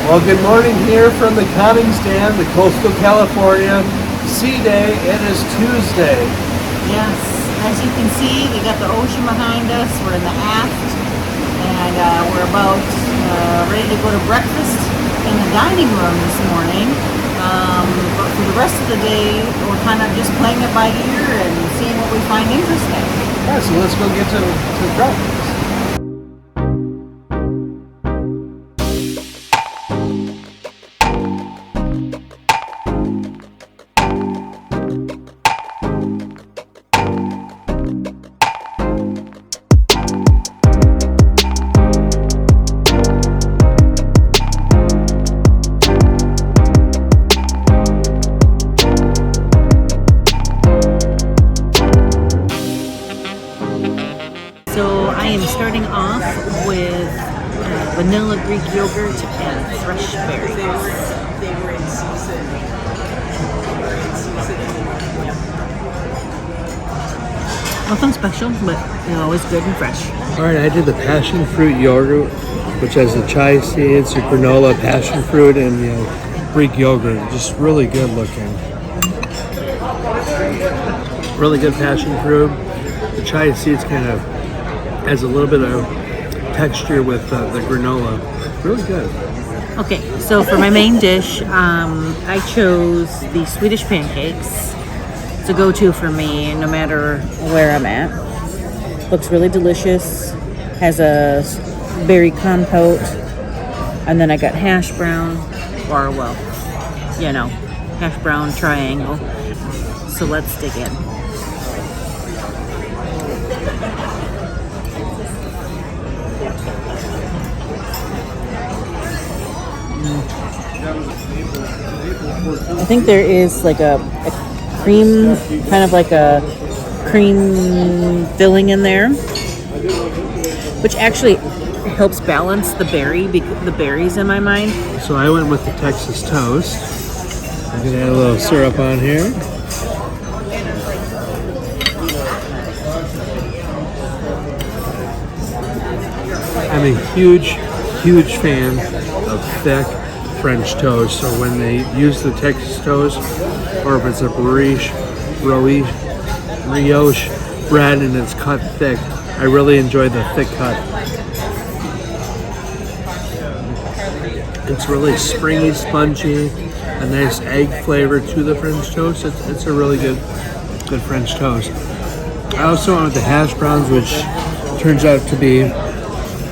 Well, good morning here from the Koningsdam, the coastal California sea day. It is Tuesday. Yes, as you can see, we got the ocean behind us. We're in the aft, and we're about ready to go to breakfast in the dining room this morning. But for the rest of the day, we're kind of just playing it by ear and seeing what we find interesting. Yeah, so let's go get to breakfast. So I am starting off with vanilla Greek yogurt and fresh berries. Nothing special, but always good and fresh. All right, I did the passion fruit yogurt, which has the chia seeds, the granola, passion fruit, and Greek yogurt. Just really good looking. Really good passion fruit. The chia seeds kind of adds a little bit of texture with the granola. Really good. Okay, so for my main dish, I chose the Swedish pancakes. It's a go-to for me no matter where I'm at. Looks really delicious. Has a berry compote. And then I got hash brown, or hash brown triangle. So let's dig in. I think there is like a cream, kind of like a cream filling in there, which actually helps balance the berries in my mind. So I went with the Texas toast. I'm gonna add a little syrup on here. I'm a huge fan of thick French toast. So when they use the Texas toast, or if it's a brioche bread and it's cut thick, I really enjoy the thick cut. It's really springy, spongy, a nice egg flavor to the French toast. It's a really good French toast. I also went with the hash browns, which turns out to be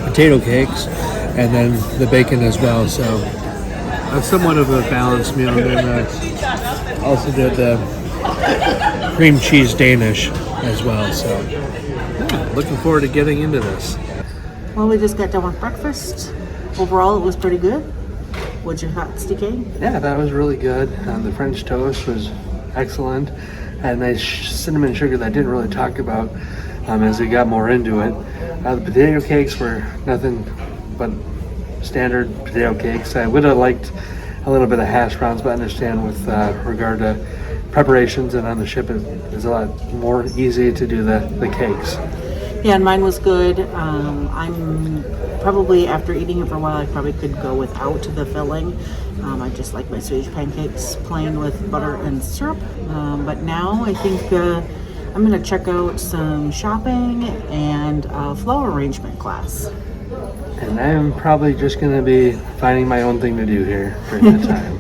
potato cakes, and then the bacon as well. So somewhat of a balanced meal. And then also did the cream cheese Danish as well. So yeah, looking forward to getting into this. Well, we just got done with breakfast. Overall, it was pretty good. What'd you thought, Sticky? Yeah, that was really good. The French toast was excellent. Had nice cinnamon sugar that I didn't really talk about as we got more into it. The potato cakes were nothing but standard potato cakes. I would have liked a little bit of hash browns, but I understand with regard to preparations and on the ship, it's a lot more easy to do the cakes. Yeah, and mine was good. I'm probably, after eating it for a while, I probably could go without the filling. I just like my Swedish pancakes plain with butter and syrup. But now I think I'm going to check out some shopping and a flower arrangement class. And I'm probably just going to be finding my own thing to do here during the time.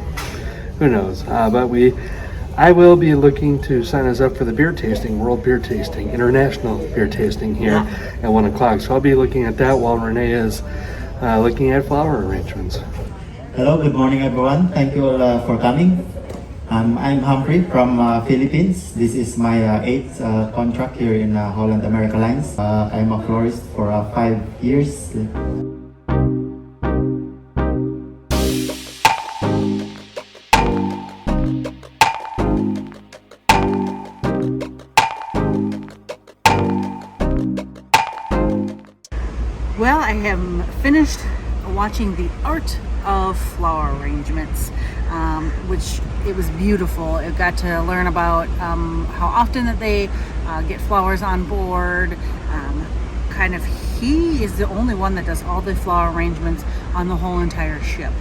Who knows? I will be looking to sign us up for the beer tasting, World Beer Tasting, International Beer Tasting here at 1 o'clock. So I'll be looking at that while Renee is looking at flower arrangements. Hello, good morning everyone. Thank you all for coming. I'm Humphrey from Philippines. This is my 8th contract here in Holland America Lines. I'm a florist for 5 years. Well, I have finished watching the art of flower arrangements, which it was beautiful. I got to learn about how often that they get flowers on board. He is the only one that does all the flower arrangements on the whole entire ship.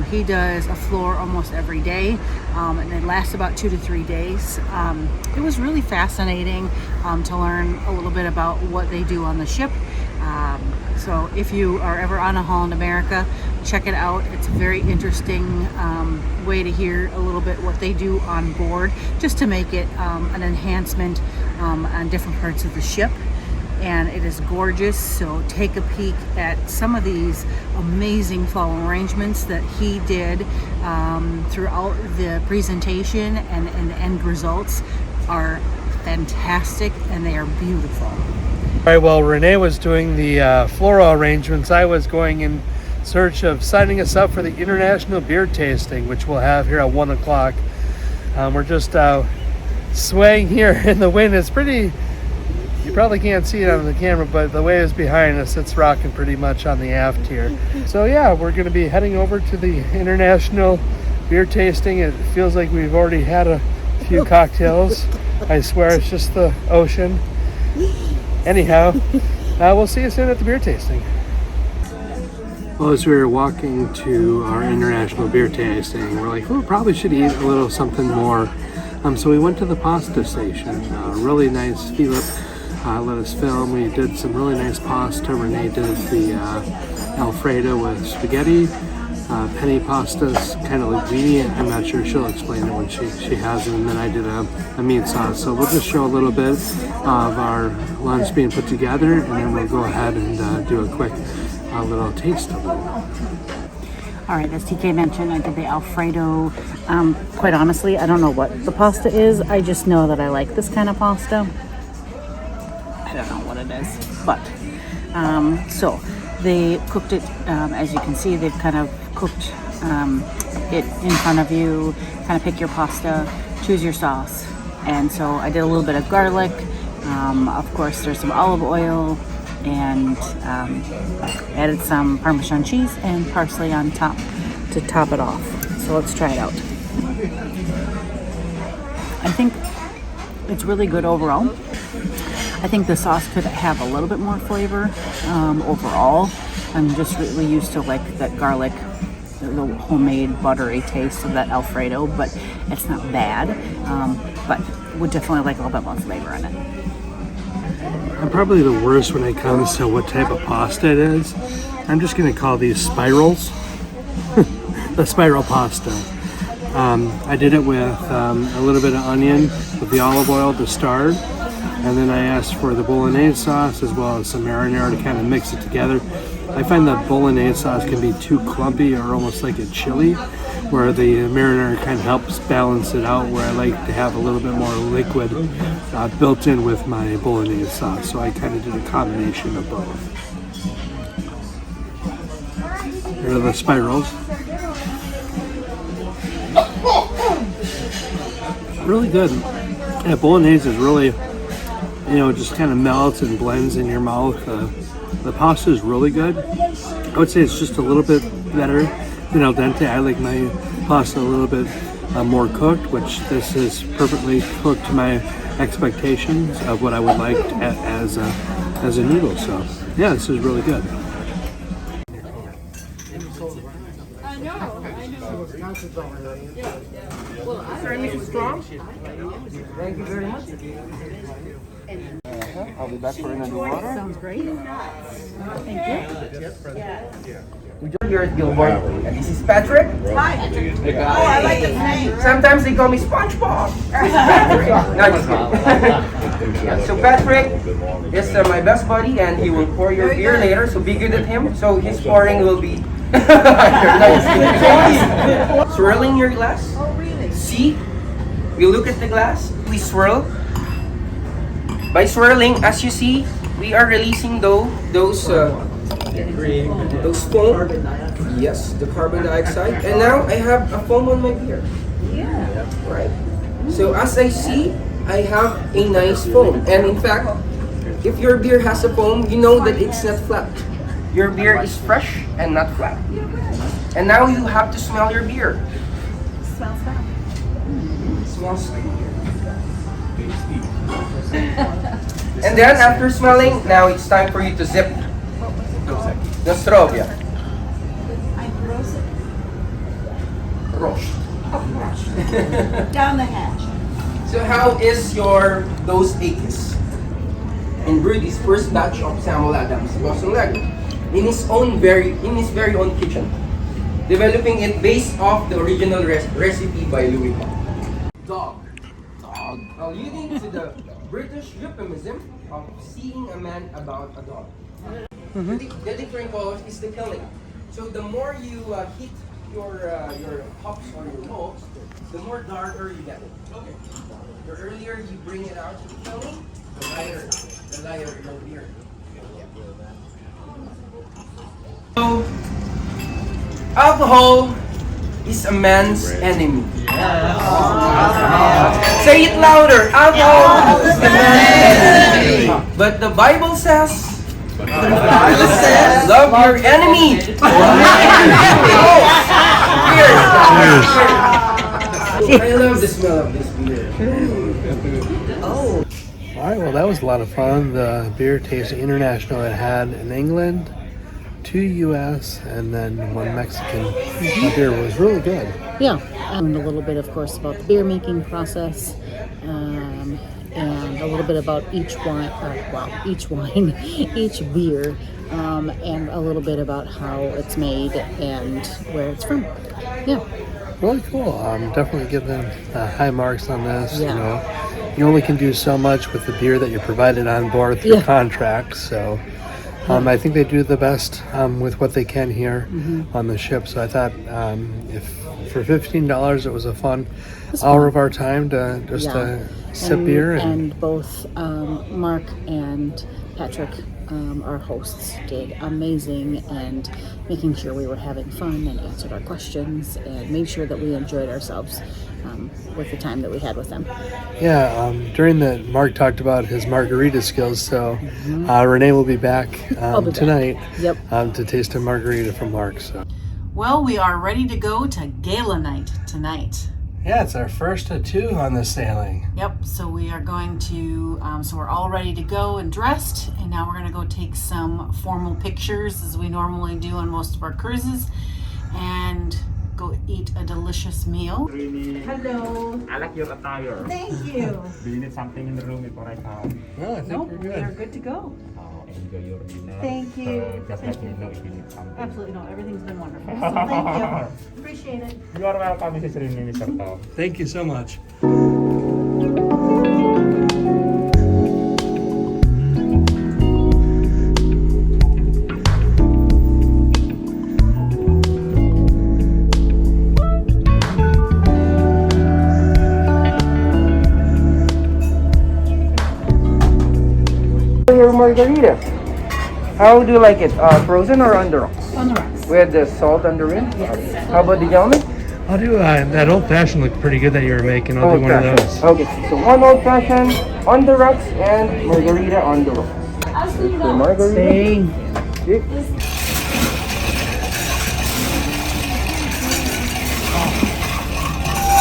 He does a floor almost every day, and it lasts about 2 to 3 days. It was really fascinating to learn a little bit about what they do on the ship. So if you are ever on a Holland America, check it out. It's a very interesting way to hear a little bit what they do on board, just to make it an enhancement on different parts of the ship. And it is gorgeous, so take a peek at some of these amazing flower arrangements that he did throughout the presentation, and the end results are fantastic and they are beautiful. All right, well, Renee was doing the floral arrangements. I was going in search of signing us up for the International Beer Tasting, which we'll have here at 1 o'clock. We're just swaying here in the wind. It's pretty... You probably can't see it on the camera, but the wave is behind us. It's rocking pretty much on the aft here. So yeah, we're going to be heading over to the International Beer Tasting. It feels like we've already had a few cocktails. I swear it's just the ocean. Anyhow, we'll see you soon at the beer tasting. Well, as we were walking to our International Beer Tasting, we're like, we probably should eat a little something more. So we went to the pasta station. Really nice Philip. Let us film. We did some really nice pasta. Renee did the Alfredo with spaghetti, penny pastas, kind of linguine. I'm not sure. She'll explain it when she has it. And then I did a meat sauce. So we'll just show a little bit of our lunch being put together, and then we'll go ahead and do a quick little taste of it. All right, as TK mentioned, I did the Alfredo. Quite honestly, I don't know what the pasta is. I just know that I like this kind of pasta. I don't know what it is, but so they cooked it, as you can see, they've kind of cooked it in front of you. Kind of pick your pasta, choose your sauce. And so I did a little bit of garlic. Of course, there's some olive oil, and added some Parmesan cheese and parsley on top to top it off. So let's try it out. I think it's really good overall. I think the sauce could have a little bit more flavor overall. I'm just really used to like that garlic, the homemade buttery taste of that Alfredo, but it's not bad. But would definitely like a little bit more flavor in it. I'm probably the worst when it comes to what type of pasta it is. I'm just going to call these spirals. The spiral pasta. I did it with a little bit of onion with the olive oil to start. And then I asked for the bolognese sauce as well as some marinara to kind of mix it together. I find that bolognese sauce can be too clumpy or almost like a chili, where the marinara kind of helps balance it out, where I like to have a little bit more liquid built in with my bolognese sauce. So I kind of did a combination of both. Here are the spirals. Really good. Yeah, bolognese is really, just kind of melts and blends in your mouth. The pasta is really good. I would say it's just a little bit better than al dente. I like my pasta a little bit more cooked, which this is perfectly cooked to my expectations of what I would like as a noodle. So yeah, this is really good. Thank you very much. I'll be back for another water. Sounds great. Thank you. We're here at Billboard, and this is Patrick. Hi. Oh, I like his name. Sometimes they call me SpongeBob. Patrick. No, just kidding. Yeah, so Patrick is my best buddy, and he will pour your beer later, so be good at him. So his pouring will be swirling your glass. Oh, really? See, we look at the glass, we swirl. By swirling, as you see, we are releasing those foam. Yes, the carbon dioxide. And now I have a foam on my beer. Yeah. Right. So as I see, I have a nice foam. And in fact, if your beer has a foam, you know that it's not flat. Your beer is fresh and not flat. And now you have to smell your beer. Smells bad. Smells good. And then after smelling, now it's time for you to zip the straw. Yeah. I froze it. approached. Down the hatch. So how is those eggs? And brewed his first batch of Samuel Adams Boston Lager in his very own kitchen, developing it based off the original recipe by Louis Paul. Dog. Alluding to the British euphemism of seeing a man about a dog. The different colors is the killing. So the more you heat your hops or your malts, the more darker you get it. Okay. The earlier you bring it out to the killing, the lighter your beer. So, alcohol is a man's enemy. Say it louder. Alcohol is a man's enemy. But the Bible says, love your enemy. I love the smell of this beer. All right, well, that was a lot of fun. The beer tasting international. It had in England, 2 U.S., and then 1 Mexican. The beer was really good. Yeah, and a little bit, of course, about the beer making process, and a little bit about each beer, and a little bit about how it's made and where it's from. Yeah. Really cool. Definitely give them high marks on this. Yeah. You know, you only can do so much with the beer that you're provided on board through contracts. So I think they do the best with what they can here on the ship. So I thought if for $15 it was a fun hour of our time to just sip beer. And both Mark and Patrick, our hosts, did amazing and making sure we were having fun and answered our questions and made sure that we enjoyed ourselves with the time that we had with them. Yeah, Mark talked about his margarita skills, so Renee will be back tonight to taste a margarita from Mark. So. Well, we are ready to go to gala night tonight. Yeah, it's our first of 2 on this sailing. Yep, so we are going to, so we're all ready to go and dressed, and now we're going to go take some formal pictures as we normally do on most of our cruises, and go eat a delicious meal. Hello. I like your attire. Thank you. Do you need something in the room before I come? No, I think Nope, we're we good. are good to go. Enjoy your dinner. Thank you. Just Thank let me you. know if you need something. Absolutely no, everything's been wonderful. So thank you. Appreciate it. You are welcome, Mrs. Renee, Mr. Tom. Thank you so much. Your margarita. How do you like it? Frozen or on the rocks? On the rocks. With the salt on the rim? Yes. How about the gentleman? I'll do that old fashioned looked pretty good that you were making. I'll do one of those. Okay, so 1 old fashioned on the rocks and margarita on the rocks. So margarita. Okay.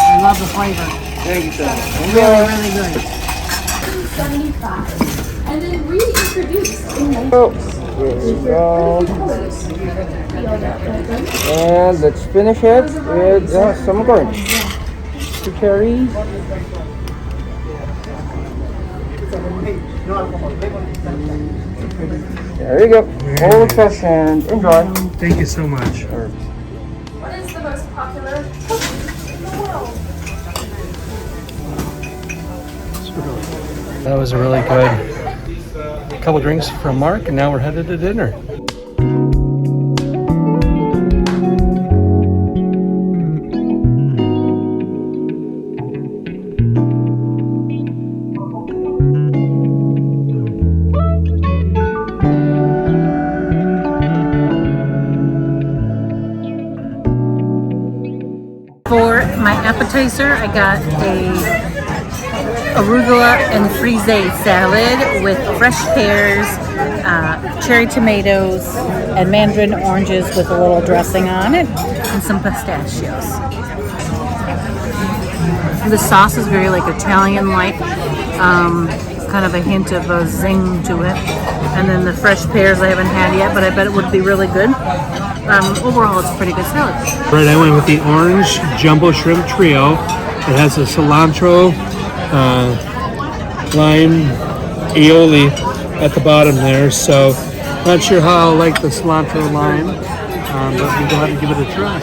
I love the flavor. Thank you so much. Really good. 75 and then reintroduced in Oh, here we go. And let's finish it with some corn. 2 cherries. There you go. Old fashioned. Enjoy. Thank you so much. what is the most popular cookie in the world? That was a really good couple drinks from Mark, and now we're headed to dinner. For my appetizer, I got a arugula and frise salad with fresh pears, cherry tomatoes, and mandarin oranges with a little dressing on it, and some pistachios. The sauce is very like Italian-like, kind of a hint of a zing to it. And then the fresh pears I haven't had yet, but I bet it would be really good. Overall, it's a pretty good salad. Right, I went with the orange jumbo shrimp trio. It has a cilantro, lime, aioli at the bottom there. So, not sure how I'll like the cilantro lime, but we'll go ahead and give it a try.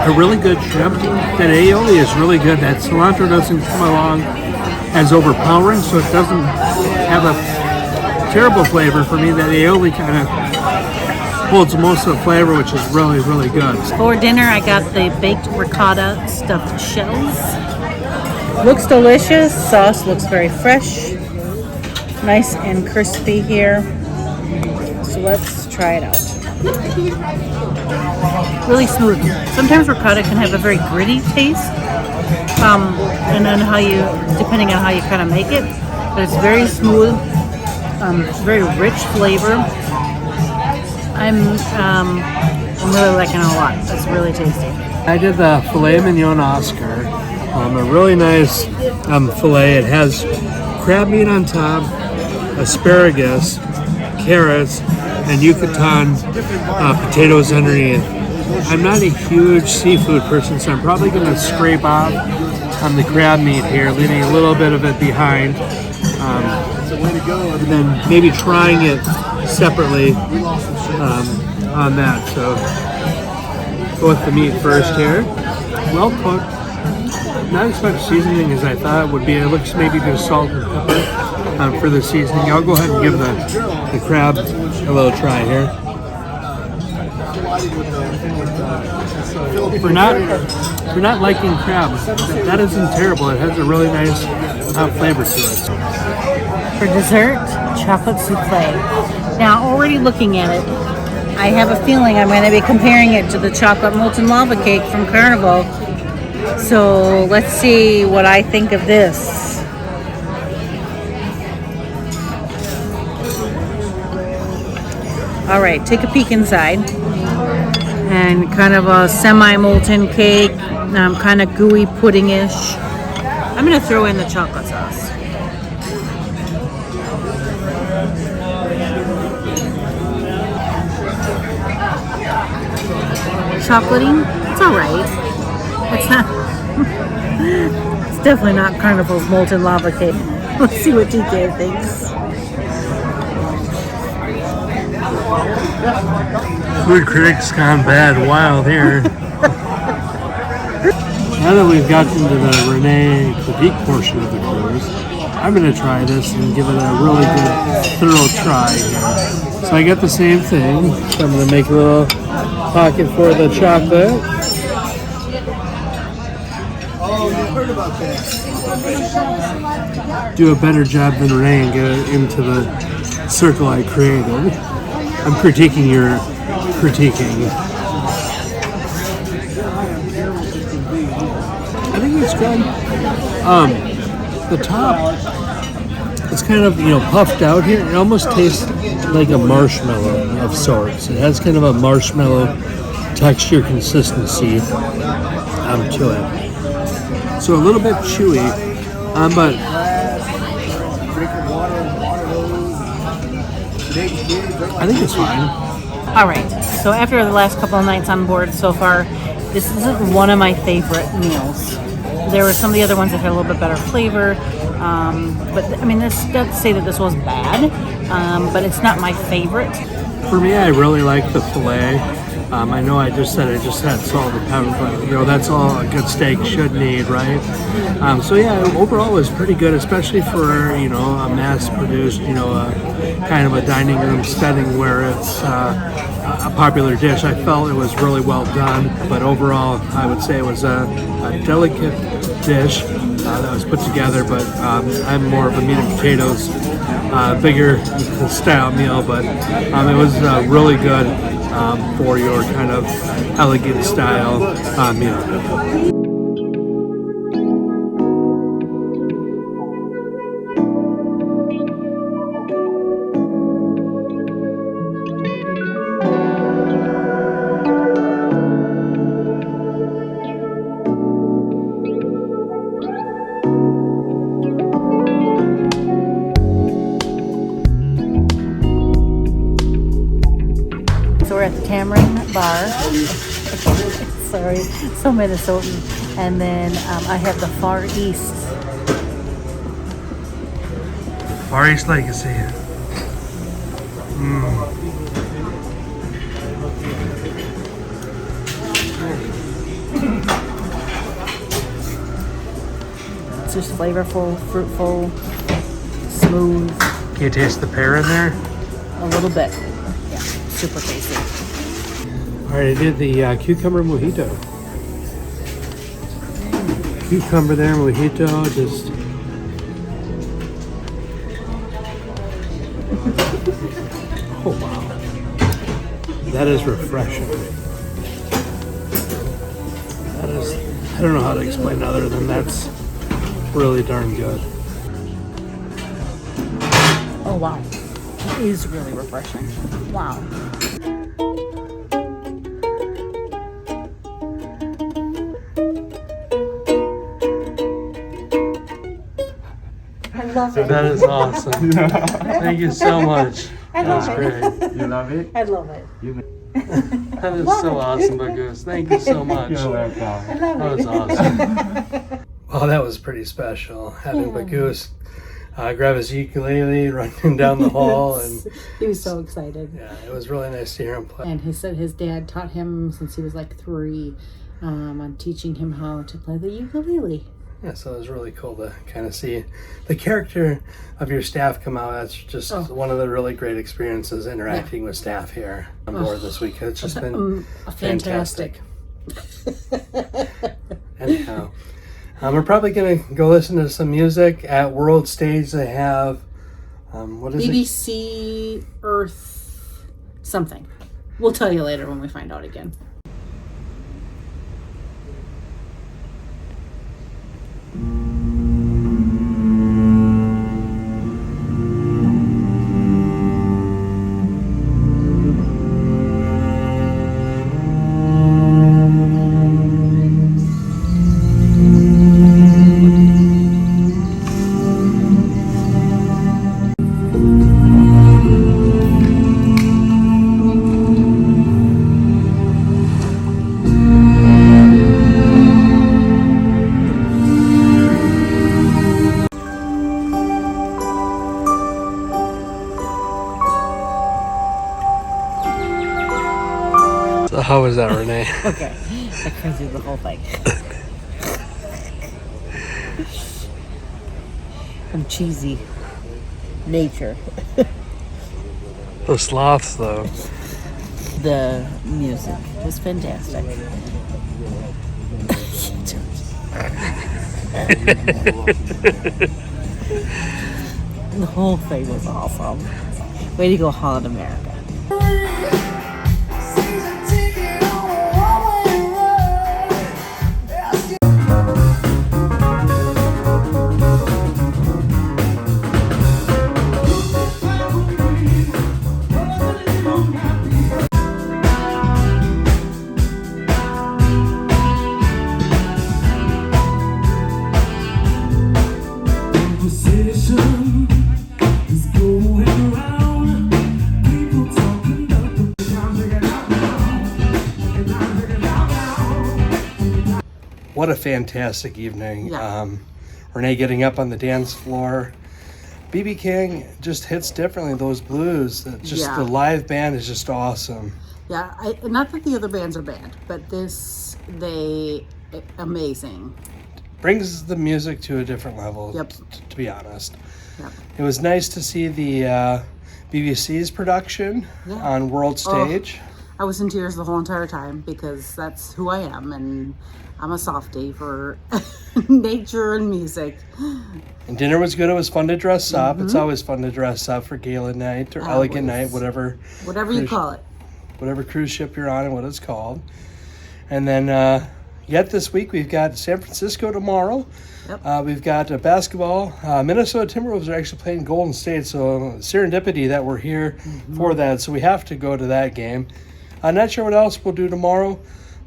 A really good shrimp. That aioli is really good. That cilantro doesn't come along as overpowering, so it doesn't have a terrible flavor for me. That aioli kind of holds most of the flavor, which is really, really good. For dinner, I got the baked ricotta stuffed shells. Looks delicious. Sauce looks very fresh. Nice and crispy here. So let's try it out. Really smooth. Sometimes ricotta can have a very gritty taste, and then depending on how you kind of make it, but it's very smooth, very rich flavor. I'm really liking it a lot. It's really tasty. I did the filet mignon Oscar, a really nice filet. It has crab meat on top, asparagus, carrots, and Yucatan potatoes underneath. I'm not a huge seafood person, so I'm probably going to scrape off on the crab meat here, leaving a little bit of it behind. And then maybe trying it separately on that. So go with the meat first here. Well cooked. Not as much seasoning as I thought it would be. It looks maybe just salt and pepper for the seasoning. I'll go ahead and give the crab a little try here. For not liking crab, that isn't terrible. It has a really nice flavor to it. For dessert, chocolate souffle. Now, already looking at it, I have a feeling I'm going to be comparing it to the chocolate molten lava cake from Carnival. So let's see what I think of this. All right, take a peek inside. And kind of a semi-molten cake, kind of gooey pudding-ish. I'm going to throw in the chocolate sauce. Chocolatey, it's all right. It's not. It's definitely not Carnival's molten lava cake. Let's see what TK thinks. Food critics gone bad wild here. Now that we've gotten to the Renee critique portion of the cruise, I'm going to try this and give it a really good, thorough try here. So I got the same thing. So I'm going to make a little pocket for the chocolate. Oh, you heard about that. Do a better job than Renee and get it into the circle I created. I'm critiquing your critiquing. I think it's good. The top, it's kind of, puffed out here. It almost tastes like a marshmallow of sorts. It has kind of a marshmallow texture consistency to it. So a little bit chewy, but I think it's fine. All right, so after the last couple of nights on board so far, this isn't one of my favorite meals. There were some of the other ones that had a little bit better flavor, but I mean, this doesn't say that this was bad, but it's not my favorite. For me, I really like the filet. I know I just said salt and pepper, but that's all a good steak should need, right? So yeah, overall it was pretty good, especially for a mass-produced, kind of a dining room setting where it's a popular dish. I felt it was really well done, but overall I would say it was a delicate dish that was put together. But I'm more of a meat and potatoes, bigger style meal, but it was really good. For your kind of elegant style meal. at the Tamarind Bar. Sorry, so Minnesotan. And then I have the Far East. Far East Legacy. It's just flavorful, fruitful, smooth. Can you taste the pear in there? A little bit. Yeah, super tasty. All right, I did the cucumber mojito. Cucumber there, mojito, just. Oh wow, that is refreshing. That is, I don't know how to explain it other than that's really darn good. Oh wow, it is really refreshing. Wow. I love it. That is awesome. Thank you so much. That was great. You love it? I love it. That is so awesome, Bagus. Thank you so much. You're welcome. That was awesome. Well, that was pretty special. Having Bagus grab his ukulele, running down the hall, and He was so excited. yeah, it was really nice to hear him play. And he said his dad taught him since he was like 3 on teaching him how to play the ukulele. Yeah, so it was really cool to kind of see the character of your staff come out. That's just one of the really great experiences interacting with staff here on board this week. It's just been Fantastic. Anyhow, we're probably going to go listen to some music at World Stage. They have, what is it? BBC Earth something. We'll tell you later when we find out again. So how was that, Renee? Okay, I can do the whole thing. From cheesy nature. Those sloths, though. The music was fantastic. The whole thing was awesome. Way to go, Holland, America. What a fantastic evening. Yeah. Renee getting up on the dance floor. BB King just hits differently, those blues. The live band is just awesome. Yeah, not that the other bands are bad, but amazing. Brings the music to a different level, Yep. to be honest. Yep. It was nice to see the BBC's production on World Stage. I was in tears the whole entire time because that's who I am, and I'm a softie for nature and music. And dinner was good. It was fun to dress up. It's always fun to dress up for gala night or elegant night, whatever you call it. Whatever cruise ship you're on and what it's called. And then yet this week we've got San Francisco tomorrow. Yep. We've got basketball. Minnesota Timberwolves are actually playing Golden State, so serendipity that we're here for that. So we have to go to that game. I'm not sure what else we'll do tomorrow,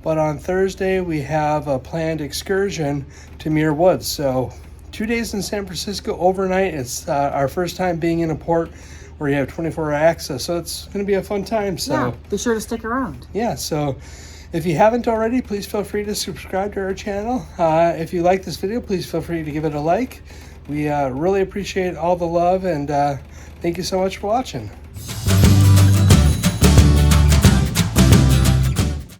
but on Thursday we have a planned excursion to Muir Woods. So 2 days in San Francisco overnight. It's our first time being in a port where you have 24-hour access. So it's going to be a fun time. So Yeah, be sure to stick around. yeah, so if you haven't already, please feel free to subscribe to our channel. If you like this video, please feel free to give it a like. We really appreciate all the love, and thank you so much for watching.